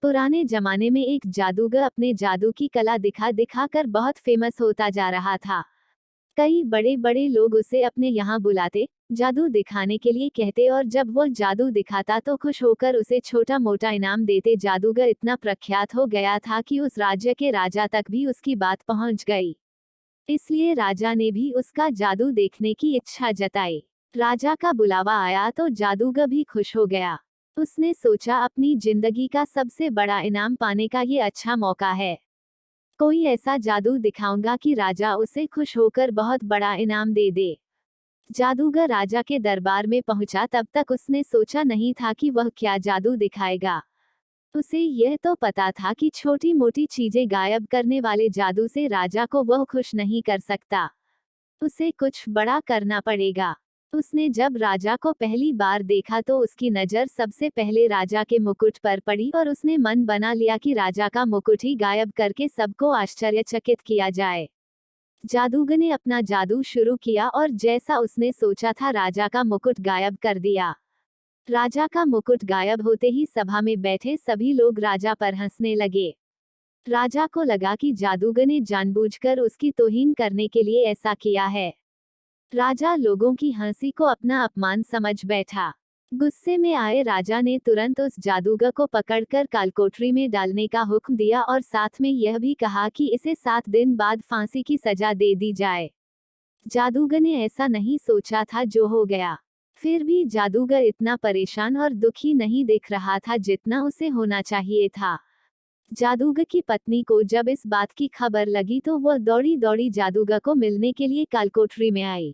पुराने जमाने में एक जादूगर अपने जादू की कला दिखा दिखाकर बहुत फेमस होता जा रहा था। कई बड़े बड़े लोग उसे अपने यहाँ बुलाते, जादू दिखाने के लिए कहते और जब वो जादू दिखाता तो खुश होकर उसे छोटा मोटा इनाम देते। जादूगर इतना प्रख्यात हो गया था कि उस राज्य के राजा तक भी उसकी बात पहुंच गई। इसलिए राजा ने भी उसका जादू देखने की इच्छा जताई। राजा का बुलावा आया तो जादूगर भी खुश हो गया। उसने सोचा अपनी जिंदगी का सबसे बड़ा इनाम पाने का ये अच्छा मौका है। कोई ऐसा जादू दिखाऊंगा कि राजा उसे खुश होकर बहुत बड़ा इनाम दे दे। जादूगर राजा के दरबार में पहुंचा, तब तक उसने सोचा नहीं था कि वह क्या जादू दिखाएगा। उसे यह तो पता था कि छोटी मोटी चीजें गायब करने वाले जादू से राजा को वह खुश नहीं कर सकता। उसे कुछ बड़ा करना पड़ेगा। उसने जब राजा को पहली बार देखा तो उसकी नज़र सबसे पहले राजा के मुकुट पर पड़ी और उसने मन बना लिया कि राजा का मुकुट ही गायब करके सबको आश्चर्यचकित किया जाए। जादूगर ने अपना जादू शुरू किया और जैसा उसने सोचा था राजा का मुकुट गायब कर दिया। राजा का मुकुट गायब होते ही सभा में बैठे सभी लोग राजा पर हंसने लगे। राजा को लगा कि जादूगर ने जानबूझकर उसकी तौहीन करने के लिए ऐसा किया है। राजा लोगों की हंसी को अपना अपमान समझ बैठा। गुस्से में आए राजा ने तुरंत उस जादूगर को पकड़कर कालकोठरी में डालने का हुक्म दिया और साथ में यह भी कहा कि इसे 7 दिन बाद फांसी की सजा दे दी जाए। जादूगर ने ऐसा नहीं सोचा था जो हो गया। फिर भी जादूगर इतना परेशान और दुखी नहीं दिख रहा था जितना उसे होना चाहिए था। जादूगर की पत्नी को जब इस बात की खबर लगी तो वह दौड़ी दौड़ी जादूगर को मिलने के लिए कालकोठरी में आई।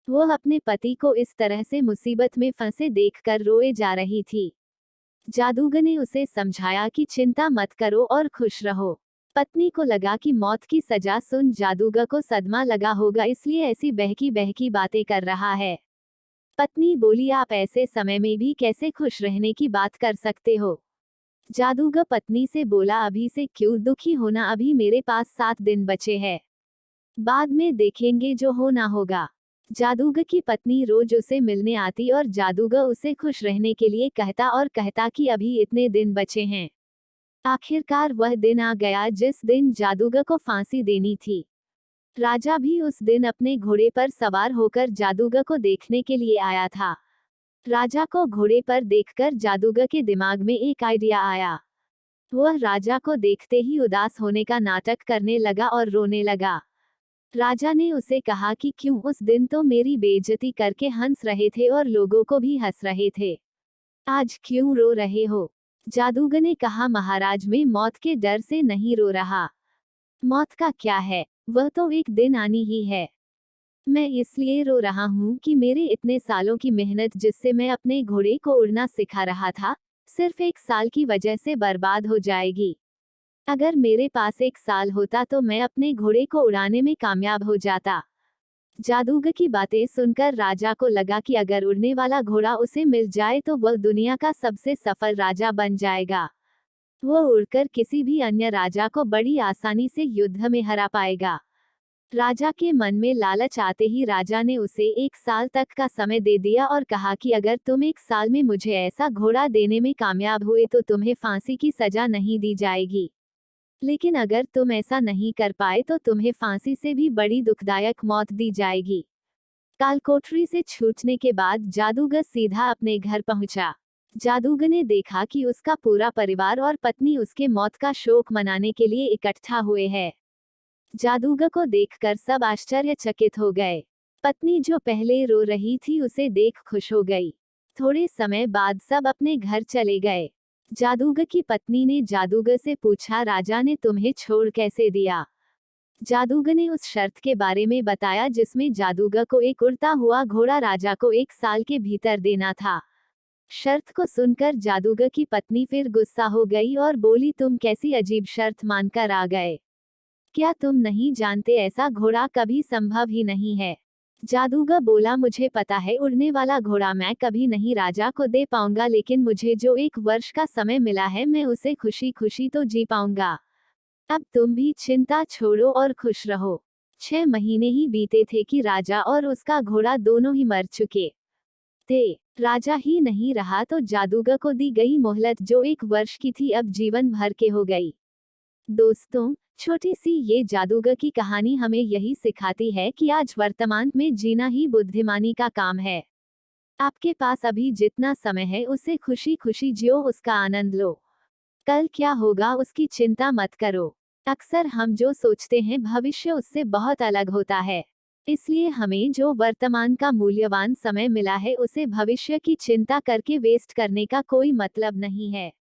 वह अपने पति को इस तरह से मुसीबत में फंसे देखकर रोए जा रही थी। जादूगर ने उसे समझाया कि चिंता मत करो और खुश रहो। पत्नी को लगा कि मौत की सजा सुन जादूगर को सदमा लगा होगा, इसलिए ऐसी बहकी बहकी बातें कर रहा है। पत्नी बोली, आप ऐसे समय में भी कैसे खुश रहने की बात कर सकते हो। जादूगर पत्नी से बोला, अभी से क्यों दुखी होना, अभी मेरे पास 7 दिन बचे हैं। बाद में देखेंगे जो होना होगा। जादूगर की पत्नी रोज उसे मिलने आती और जादूगर उसे खुश रहने के लिए कहता और कहता कि अभी इतने दिन बचे हैं। आखिरकार वह दिन आ गया जिस दिन जादूगर को फांसी देनी थी। राजा भी उस दिन अपने घोड़े पर सवार होकर जादूगर को देखने के लिए आया था। राजा को घोड़े पर देखकर जादूगर के दिमाग में एक आइडिया आया। वह राजा को देखते ही उदास होने का नाटक करने लगा और रोने लगा। राजा ने उसे कहा कि क्यों उस दिन तो मेरी बेइज्जती करके हंस रहे थे और लोगों को भी हंस रहे थे, आज क्यों रो रहे हो। जादूगर ने कहा, महाराज मैं मौत के डर से नहीं रो रहा। मौत का क्या है, वह तो एक दिन आनी ही है। मैं इसलिए रो रहा हूँ कि मेरे इतने सालों की मेहनत जिससे मैं अपने घोड़े को उड़ना सिखा रहा था, सिर्फ 1 साल की वजह से बर्बाद हो जाएगी। अगर मेरे पास 1 साल होता तो मैं अपने घोड़े को उड़ाने में कामयाब हो जाता। जादूगर की बातें सुनकर राजा को लगा कि अगर उड़ने वाला घोड़ा उसे मिल जाए तो वह दुनिया का सबसे सफल राजा बन जाएगा। वह उड़कर किसी भी अन्य राजा को बड़ी आसानी से युद्ध में हरा पाएगा। राजा के मन में लालच आते ही राजा ने उसे 1 साल तक का समय दे दिया और कहा कि अगर तुम 1 साल में मुझे ऐसा घोड़ा देने में कामयाब हुए तो तुम्हें फांसी की सजा नहीं दी जाएगी। लेकिन अगर तुम ऐसा नहीं कर पाए तो तुम्हें फांसी से भी बड़ी दुखदायक मौत दी जाएगी। कालकोठरी से छूटने के बाद जादूगर सीधा अपने घर पहुंचा। जादूगर ने देखा कि उसका पूरा परिवार और पत्नी उसके मौत का शोक मनाने के लिए इकट्ठा हुए हैं। जादूगर को देखकर सब आश्चर्यचकित हो गए। पत्नी जो पहले रो रही थी उसे देख खुश हो गई। थोड़े समय बाद सब अपने घर चले गए। जादूगर की पत्नी ने जादूगर से पूछा, राजा ने तुम्हें छोड़ कैसे दिया। जादूगर ने उस शर्त के बारे में बताया जिसमें जादूगर को एक उड़ता हुआ घोड़ा राजा को 1 साल के भीतर देना था। शर्त को सुनकर जादूगर की पत्नी फिर गुस्सा हो गई और बोली, तुम कैसी अजीब शर्त मानकर आ गए। क्या तुम नहीं जानते ऐसा घोड़ा कभी संभव ही नहीं है। जादूगर बोला, मुझे पता है उड़ने वाला घोड़ा मैं कभी नहीं राजा को दे पाऊंगा, लेकिन मुझे जो 1 वर्ष का समय मिला है मैं उसे खुशी खुशी तो जी पाऊंगा। अब तुम भी चिंता छोड़ो और खुश रहो। 6 महीने ही बीते थे कि राजा और उसका घोड़ा दोनों ही मर चुके। थे। राजा ही नहीं रहा तो जादूगर को दी गई मोहलत जो 1 वर्ष की थी अब जीवन भर के हो गई। दोस्तों, छोटी सी ये जादूगर की कहानी हमें यही सिखाती है कि आज वर्तमान में जीना ही बुद्धिमानी का काम है। आपके पास अभी जितना समय है उसे खुशी खुशी जियो, उसका आनंद लो। कल क्या होगा उसकी चिंता मत करो। अक्सर हम जो सोचते हैं भविष्य उससे बहुत अलग होता है। इसलिए हमें जो वर्तमान का मूल्यवान समय मिला है उसे भविष्य की चिंता करके वेस्ट करने का कोई मतलब नहीं है।